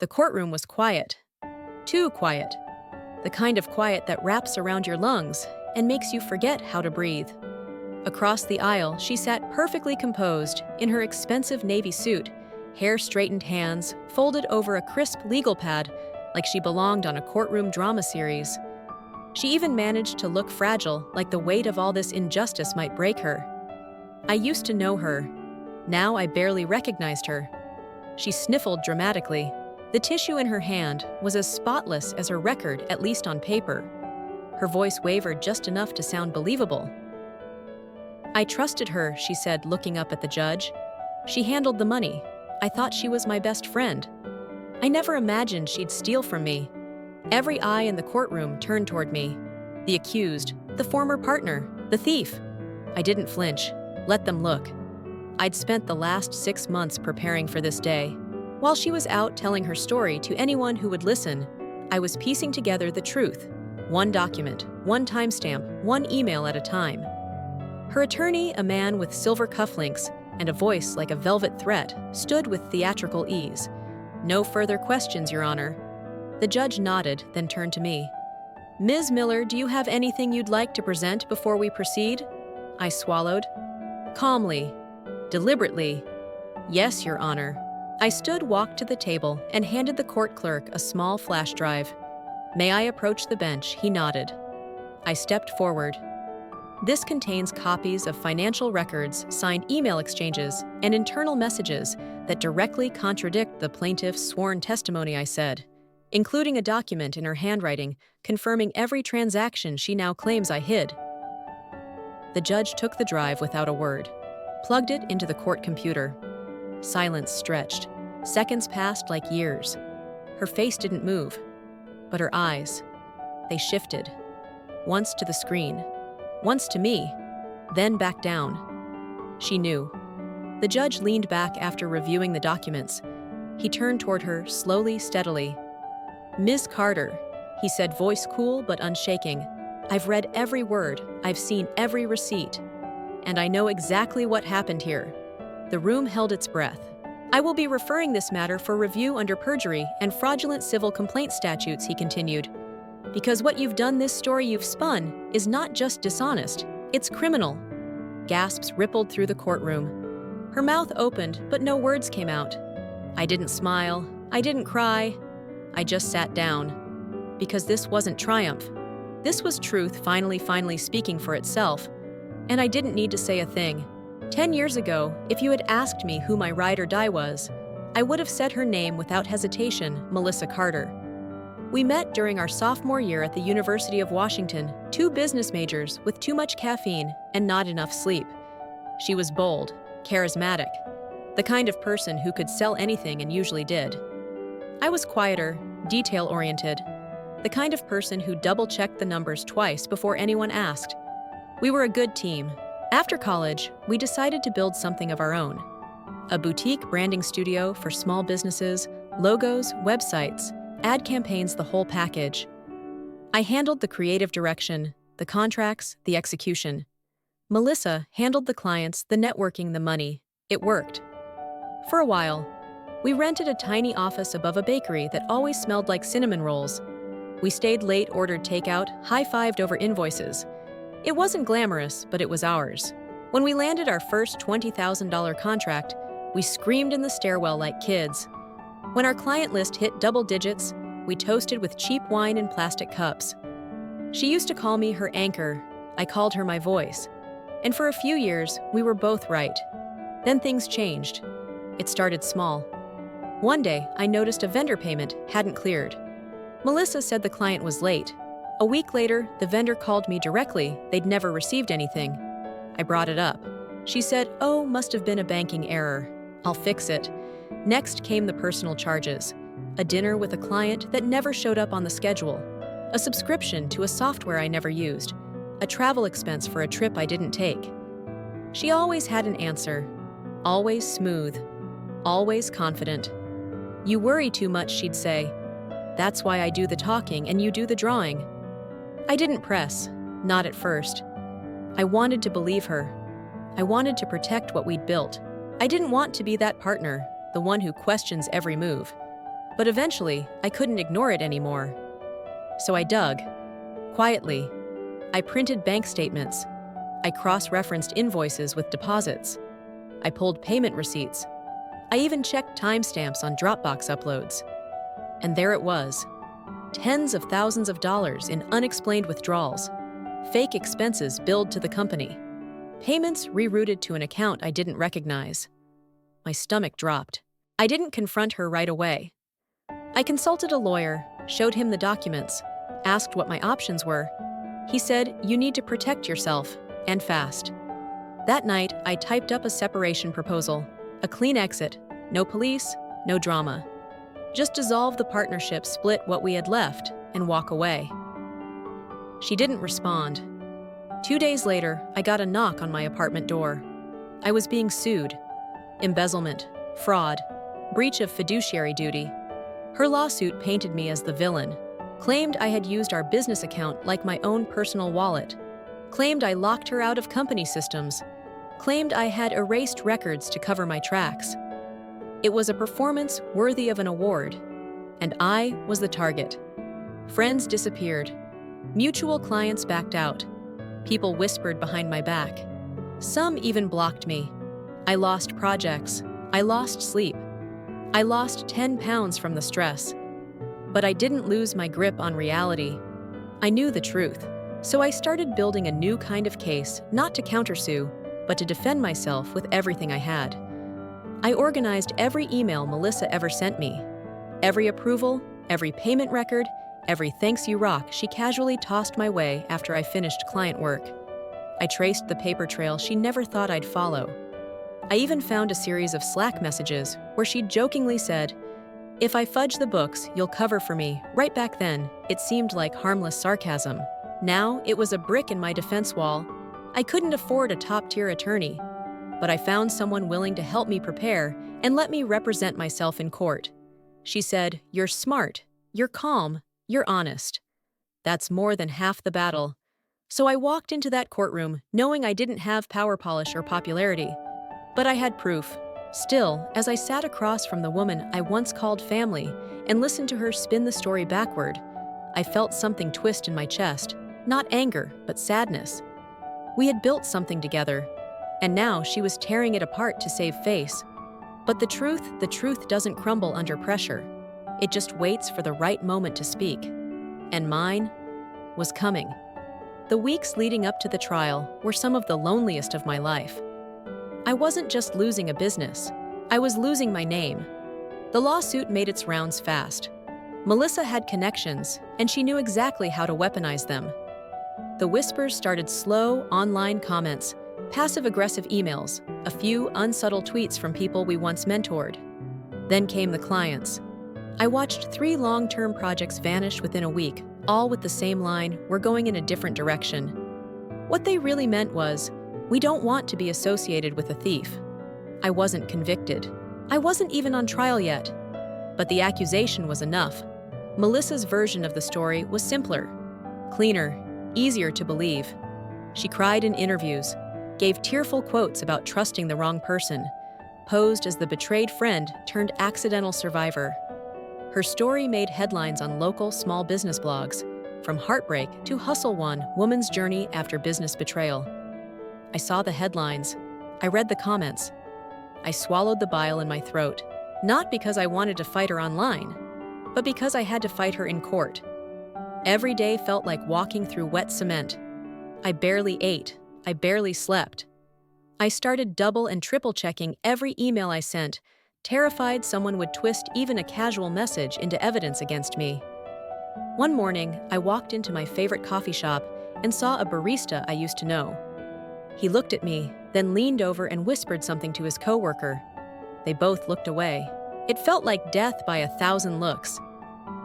The courtroom was quiet. Too quiet. The kind of quiet that wraps around your lungs and makes you forget how to breathe. Across the aisle, she sat perfectly composed in her expensive navy suit, hair straightened, hands folded over a crisp legal pad like she belonged on a courtroom drama series. She even managed to look fragile, like the weight of all this injustice might break her. I used to know her. Now I barely recognized her. She sniffled dramatically. The tissue in her hand was as spotless as her record, at least on paper. Her voice wavered just enough to sound believable. "I trusted her," she said, looking up at the judge. "She handled the money. I thought she was my best friend. I never imagined she'd steal from me." Every eye in the courtroom turned toward me. The accused, the former partner, the thief. I didn't flinch. Let them look. I'd spent the last 6 months preparing for this day. While she was out telling her story to anyone who would listen, I was piecing together the truth. One document, one timestamp, one email at a time. Her attorney, a man with silver cufflinks and a voice like a velvet thread, stood with theatrical ease. "No further questions, Your Honor." The judge nodded, then turned to me. "Ms. Miller, do you have anything you'd like to present before we proceed?" I swallowed. Calmly, deliberately, "Yes, Your Honor." I stood, walked to the table, and handed the court clerk a small flash drive. "May I approach the bench?" He nodded. I stepped forward. "This contains copies of financial records, signed email exchanges, and internal messages that directly contradict the plaintiff's sworn testimony," I said, including a document in her handwriting confirming every transaction she now claims I hid. The judge took the drive without a word, plugged it into the court computer. Silence stretched. Seconds passed like years. Her face didn't move, but her eyes, they shifted. Once to the screen, once to me, then back down. She knew. The judge leaned back after reviewing the documents. He turned toward her, slowly, steadily. "Ms. Carter," he said, voice cool but unshaking, "I've read every word, I've seen every receipt, and I know exactly what happened here." The room held its breath. "I will be referring this matter for review under perjury and fraudulent civil complaint statutes," he continued. "Because what you've done, this story you've spun, is not just dishonest, it's criminal." Gasps rippled through the courtroom. Her mouth opened, but no words came out. I didn't smile. I didn't cry. I just sat down. Because this wasn't triumph. This was truth finally speaking for itself. And I didn't need to say a thing. 10 years ago, if you had asked me who my ride or die was, I would have said her name without hesitation, Melissa Carter. We met during our sophomore year at the University of Washington, 2 business majors with too much caffeine and not enough sleep. She was bold, charismatic, the kind of person who could sell anything and usually did. I was quieter, detail-oriented, the kind of person who double-checked the numbers twice before anyone asked. We were a good team. After college, we decided to build something of our own. A boutique branding studio for small businesses, logos, websites, ad campaigns, the whole package. I handled the creative direction, the contracts, the execution. Melissa handled the clients, the networking, the money. It worked. For a while, we rented a tiny office above a bakery that always smelled like cinnamon rolls. We stayed late, ordered takeout, high-fived over invoices. It wasn't glamorous, but it was ours. When we landed our first $20,000 contract, we screamed in the stairwell like kids. When our client list hit double digits, we toasted with cheap wine in plastic cups. She used to call me her anchor. I called her my voice. And for a few years, we were both right. Then things changed. It started small. One day, I noticed a vendor payment hadn't cleared. Melissa said the client was late. A week later, the vendor called me directly. They'd never received anything. I brought it up. She said, "Oh, must have been a banking error. I'll fix it." Next came the personal charges. A dinner with a client that never showed up on the schedule. A subscription to a software I never used. A travel expense for a trip I didn't take. She always had an answer. Always smooth. Always confident. "You worry too much," she'd say. "That's why I do the talking and you do the drawing." I didn't press, not at first. I wanted to believe her. I wanted to protect what we'd built. I didn't want to be that partner, the one who questions every move. But eventually, I couldn't ignore it anymore. So I dug. Quietly. I printed bank statements. I cross-referenced invoices with deposits. I pulled payment receipts. I even checked timestamps on Dropbox uploads. And there it was. Tens of thousands of dollars in unexplained withdrawals. Fake expenses billed to the company. Payments rerouted to an account I didn't recognize. My stomach dropped. I didn't confront her right away. I consulted a lawyer, showed him the documents, asked what my options were. He said, "You need to protect yourself, and fast." That night, I typed up a separation proposal, a clean exit, no police, no drama. Just dissolve the partnership, split what we had left, and walk away. She didn't respond. 2 days later, I got a knock on my apartment door. I was being sued. Embezzlement, fraud, breach of fiduciary duty. Her lawsuit painted me as the villain, claimed I had used our business account like my own personal wallet, claimed I locked her out of company systems, claimed I had erased records to cover my tracks. It was a performance worthy of an award, and I was the target. Friends disappeared. Mutual clients backed out. People whispered behind my back. Some even blocked me. I lost projects. I lost sleep. I lost 10 pounds from the stress. But I didn't lose my grip on reality. I knew the truth, so I started building a new kind of case, not to countersue, but to defend myself with everything I had. I organized every email Melissa ever sent me. Every approval, every payment record, every "thanks you rock" she casually tossed my way after I finished client work. I traced the paper trail she never thought I'd follow. I even found a series of Slack messages where she jokingly said, "If I fudge the books, you'll cover for me." Right back then, it seemed like harmless sarcasm. Now, it was a brick in my defense wall. I couldn't afford a top-tier attorney, but I found someone willing to help me prepare and let me represent myself in court. She said, "You're smart, you're calm, you're honest." That's more than half the battle. So I walked into that courtroom knowing I didn't have power polish or popularity, but I had proof. Still, as I sat across from the woman I once called family and listened to her spin the story backward, I felt something twist in my chest, not anger, but sadness. We had built something together, and now she was tearing it apart to save face. But the truth doesn't crumble under pressure. It just waits for the right moment to speak. And mine was coming. The weeks leading up to the trial were some of the loneliest of my life. I wasn't just losing a business. I was losing my name. The lawsuit made its rounds fast. Melissa had connections, and she knew exactly how to weaponize them. The whispers started: slow, online comments, passive-aggressive emails, a few unsubtle tweets from people we once mentored. Then came the clients. I watched 3 long-term projects vanish within a week, all with the same line, "We're going in a different direction." What they really meant was, "We don't want to be associated with a thief." I wasn't convicted. I wasn't even on trial yet. But the accusation was enough. Melissa's version of the story was simpler, cleaner, easier to believe. She cried in interviews, gave tearful quotes about trusting the wrong person, posed as the betrayed friend turned accidental survivor. Her story made headlines on local small business blogs, from heartbreak to Hustle One, woman's journey after business betrayal. I saw the headlines. I read the comments. I swallowed the bile in my throat, not because I wanted to fight her online, but because I had to fight her in court. Every day felt like walking through wet cement. I barely ate. I barely slept. I started double and triple checking every email I sent, terrified someone would twist even a casual message into evidence against me. One morning, I walked into my favorite coffee shop and saw a barista I used to know. He looked at me, then leaned over and whispered something to his coworker. They both looked away. It felt like death by 1,000 looks.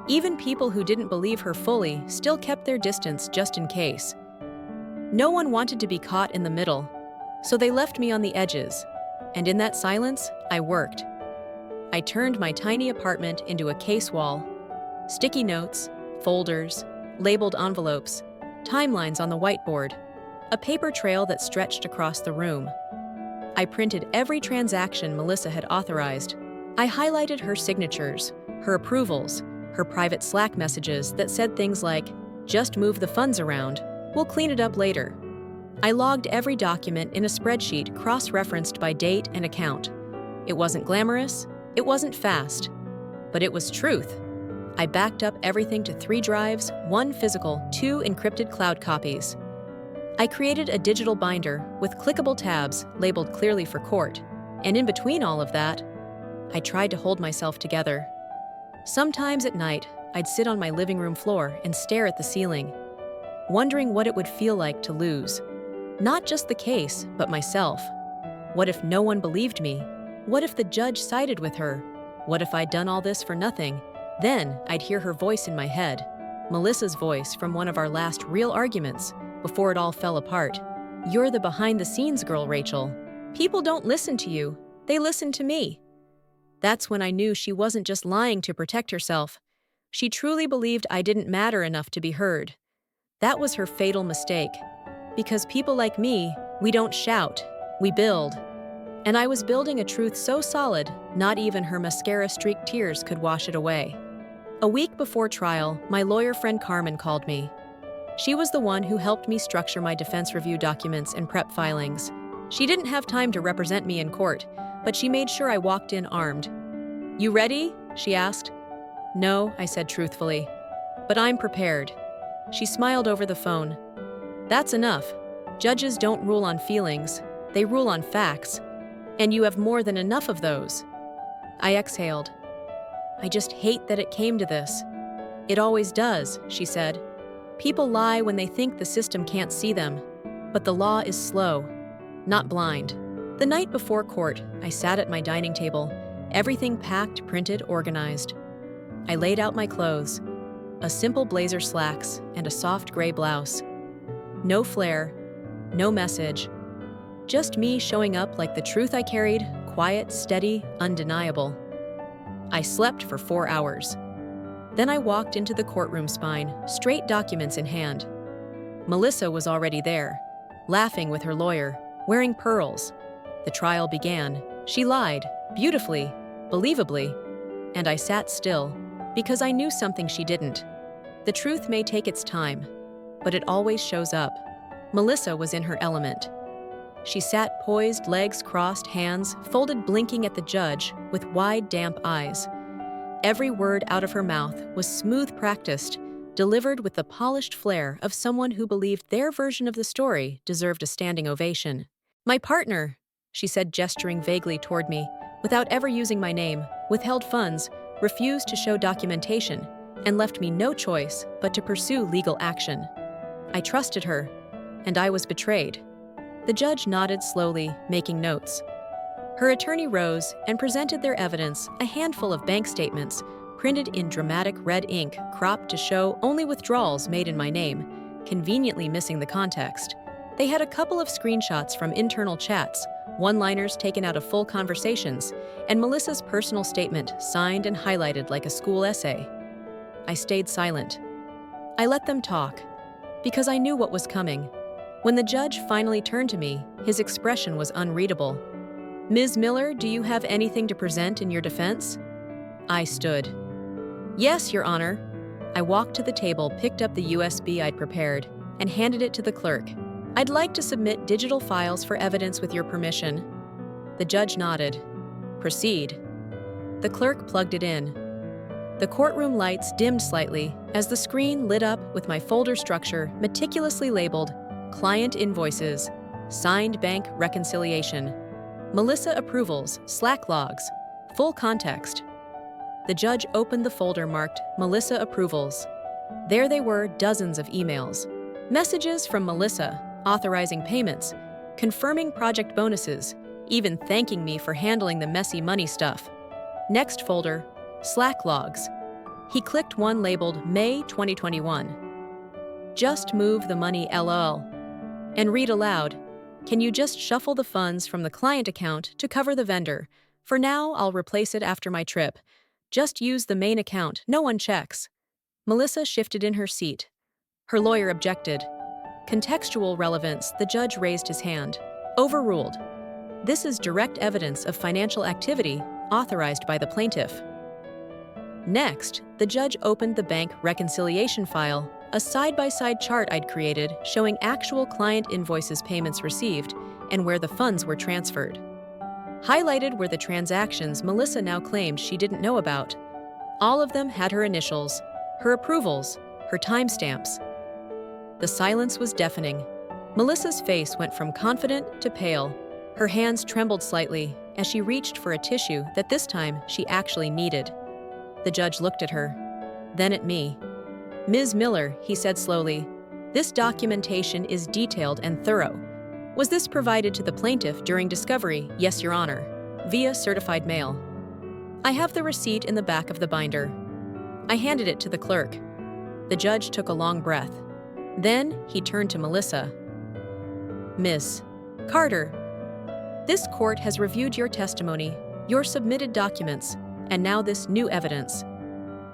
Even people who didn't believe her fully still kept their distance just in case. No one wanted to be caught in the middle, so they left me on the edges. And in that silence, I worked. I turned my tiny apartment into a case wall. Sticky notes, folders, labeled envelopes, timelines on the whiteboard, a paper trail that stretched across the room. I printed every transaction Melissa had authorized, I highlighted her signatures, her approvals, her private Slack messages that said things like, "Just move the funds around. We'll clean it up later." I logged every document in a spreadsheet cross-referenced by date and account. It wasn't glamorous, it wasn't fast, but it was truth. I backed up everything to 3 drives, 1 physical, 2 encrypted cloud copies. I created a digital binder with clickable tabs labeled clearly for court, and in between all of that, I tried to hold myself together. Sometimes at night, I'd sit on my living room floor and stare at the ceiling, wondering what it would feel like to lose. Not just the case, but myself. What if no one believed me? What if the judge sided with her? What if I'd done all this for nothing? Then I'd hear her voice in my head, Melissa's voice from one of our last real arguments, before it all fell apart. "You're the behind-the-scenes girl, Rachel. People don't listen to you, they listen to me." That's when I knew she wasn't just lying to protect herself. She truly believed I didn't matter enough to be heard. That was her fatal mistake. Because people like me, we don't shout, we build. And I was building a truth so solid, not even her mascara-streaked tears could wash it away. A week before trial, my lawyer friend Carmen called me. She was the one who helped me structure my defense review documents and prep filings. She didn't have time to represent me in court, but she made sure I walked in armed. "You ready?" she asked. "No," I said truthfully. "But I'm prepared." She smiled over the phone. "That's enough. Judges don't rule on feelings, they rule on facts. And you have more than enough of those." I exhaled. "I just hate that it came to this." "It always does," she said. "People lie when they think the system can't see them. But the law is slow, not blind." The night before court, I sat at my dining table, everything packed, printed, organized. I laid out my clothes, a simple blazer slacks and a soft gray blouse. No flair, no message, just me showing up like the truth I carried, quiet, steady, undeniable. I slept for 4 hours. Then I walked into the courtroom spine, straight documents in hand. Melissa was already there, laughing with her lawyer, wearing pearls. The trial began. She lied, beautifully, believably, and I sat still, because I knew something she didn't. The truth may take its time, but it always shows up. Melissa was in her element. She sat poised, legs crossed, hands folded, blinking at the judge with wide, damp eyes. Every word out of her mouth was smooth practiced, delivered with the polished flair of someone who believed their version of the story deserved a standing ovation. "My partner," she said, gesturing vaguely toward me, without ever using my name, withheld funds, refused to show documentation, and left me no choice but to pursue legal action. I trusted her, and I was betrayed. The judge nodded slowly, making notes. Her attorney rose and presented their evidence, a handful of bank statements, printed in dramatic red ink, cropped to show only withdrawals made in my name, conveniently missing the context. They had a couple of screenshots from internal chats, one-liners taken out of full conversations, and Melissa's personal statement, signed and highlighted like a school essay. I stayed silent. I let them talk, because I knew what was coming. When the judge finally turned to me, his expression was unreadable. "Ms. Miller, do you have anything to present in your defense?" I stood. "Yes, Your Honor." I walked to the table, picked up the USB I'd prepared, and handed it to the clerk. "I'd like to submit digital files for evidence with your permission." The judge nodded. "Proceed." The clerk plugged it in. The courtroom lights dimmed slightly as the screen lit up with my folder structure meticulously labeled Client Invoices, Signed Bank Reconciliation, Melissa Approvals, Slack Logs, Full Context. The judge opened the folder marked Melissa Approvals. There they were, dozens of emails. Messages from Melissa, authorizing payments, confirming project bonuses, even thanking me for handling the messy money stuff. Next folder, Slack Logs. He clicked one labeled May 2021. "Just move the money LOL." And read aloud, "Can you just shuffle the funds from the client account to cover the vendor? For now, I'll replace it after my trip. Just use the main account, no one checks." Melissa shifted in her seat. Her lawyer objected. Contextual relevance, the judge raised his hand. Overruled. This is direct evidence of financial activity, authorized by the plaintiff. Next, the judge opened the bank reconciliation file, a side-by-side chart I'd created showing actual client invoices payments received and where the funds were transferred. Highlighted were the transactions Melissa now claimed she didn't know about. All of them had her initials, her approvals, her timestamps. The silence was deafening. Melissa's face went from confident to pale. Her hands trembled slightly as she reached for a tissue that this time she actually needed. The judge looked at her, then at me. "Ms. Miller," he said slowly, "this documentation is detailed and thorough. Was this provided to the plaintiff during discovery?" "Yes, Your Honor. Via certified mail." "I have the receipt in the back of the binder." I handed it to the clerk. The judge took a long breath. Then he turned to Melissa. "Miss Carter, this court has reviewed your testimony, your submitted documents, and now this new evidence.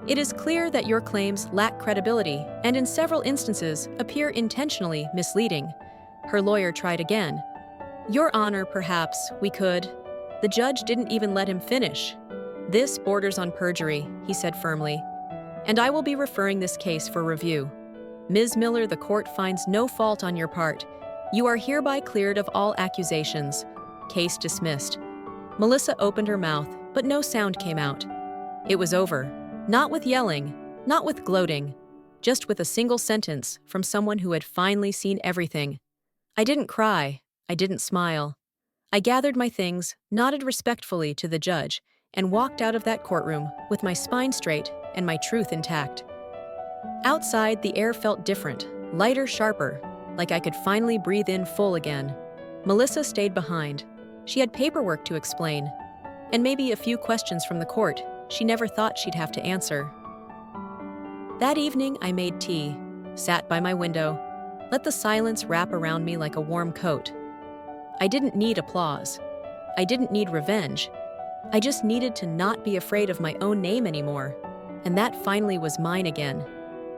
It is clear that your claims lack credibility and in several instances appear intentionally misleading." Her lawyer tried again. "Your Honor, perhaps we could—" The judge didn't even let him finish. "This borders on perjury," he said firmly, "and I will be referring this case for review. Ms. Miller, the court finds no fault on your part. You are hereby cleared of all accusations. Case dismissed." Melissa opened her mouth, but no sound came out. It was over. Not with yelling, not with gloating, just with a single sentence from someone who had finally seen everything. I didn't cry. I didn't smile. I gathered my things, nodded respectfully to the judge, and walked out of that courtroom with my spine straight and my truth intact. Outside, the air felt different, lighter, sharper, like I could finally breathe in full again. Melissa stayed behind. She had paperwork to explain, and maybe a few questions from the court she never thought she'd have to answer. That evening, I made tea, sat by my window, let the silence wrap around me like a warm coat. I didn't need applause. I didn't need revenge. I just needed to not be afraid of my own name anymore, and that finally was mine again.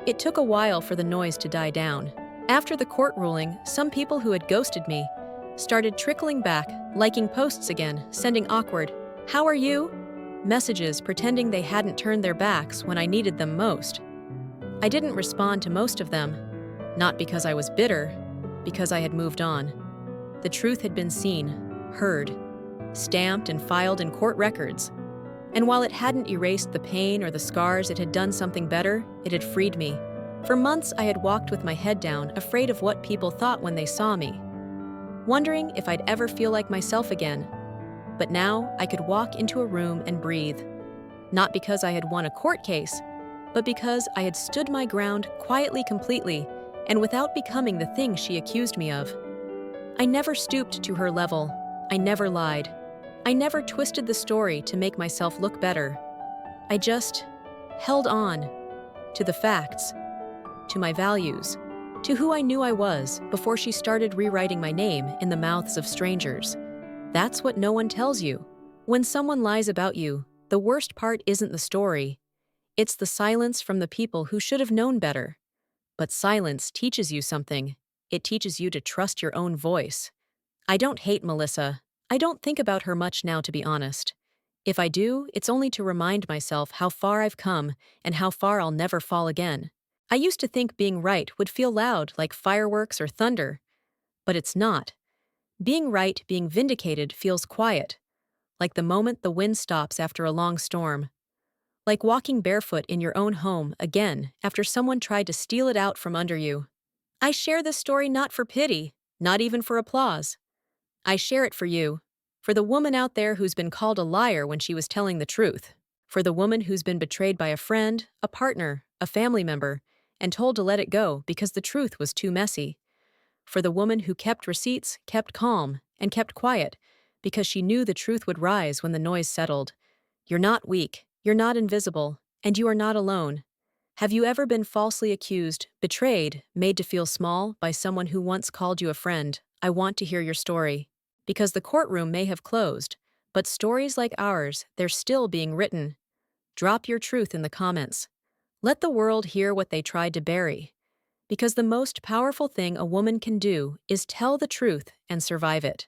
It took a while for the noise to die down. After the court ruling, some people who had ghosted me started trickling back, liking posts again, sending awkward, "How are you?" messages pretending they hadn't turned their backs when I needed them most. I didn't respond to most of them, not because I was bitter, because I had moved on. The truth had been seen, heard, stamped and filed in court records. And while it hadn't erased the pain or the scars, it had done something better. It had freed me. For months, I had walked with my head down, afraid of what people thought when they saw me, wondering if I'd ever feel like myself again. But now, I could walk into a room and breathe. Not because I had won a court case, but because I had stood my ground quietly, completely, and without becoming the thing she accused me of. I never stooped to her level. I never lied. I never twisted the story to make myself look better. I just held on to the facts, to my values, to who I knew I was before she started rewriting my name in the mouths of strangers. That's what no one tells you. When someone lies about you, the worst part isn't the story. It's the silence from the people who should have known better. But silence teaches you something. It teaches you to trust your own voice. I don't hate Melissa. I don't think about her much now, to be honest. If I do, it's only to remind myself how far I've come and how far I'll never fall again. I used to think being right would feel loud, like fireworks or thunder. But it's not. Being right, being vindicated, feels quiet. Like the moment the wind stops after a long storm. Like walking barefoot in your own home again after someone tried to steal it out from under you. I share this story not for pity, not even for applause. I share it for you, for the woman out there who's been called a liar when she was telling the truth, for the woman who's been betrayed by a friend, a partner, a family member, and told to let it go because the truth was too messy, for the woman who kept receipts, kept calm, and kept quiet because she knew the truth would rise when the noise settled. You're not weak, you're not invisible, and you are not alone. Have you ever been falsely accused, betrayed, made to feel small by someone who once called you a friend? I want to hear your story. Because the courtroom may have closed, but stories like ours, they're still being written. Drop your truth in the comments. Let the world hear what they tried to bury. Because the most powerful thing a woman can do is tell the truth and survive it.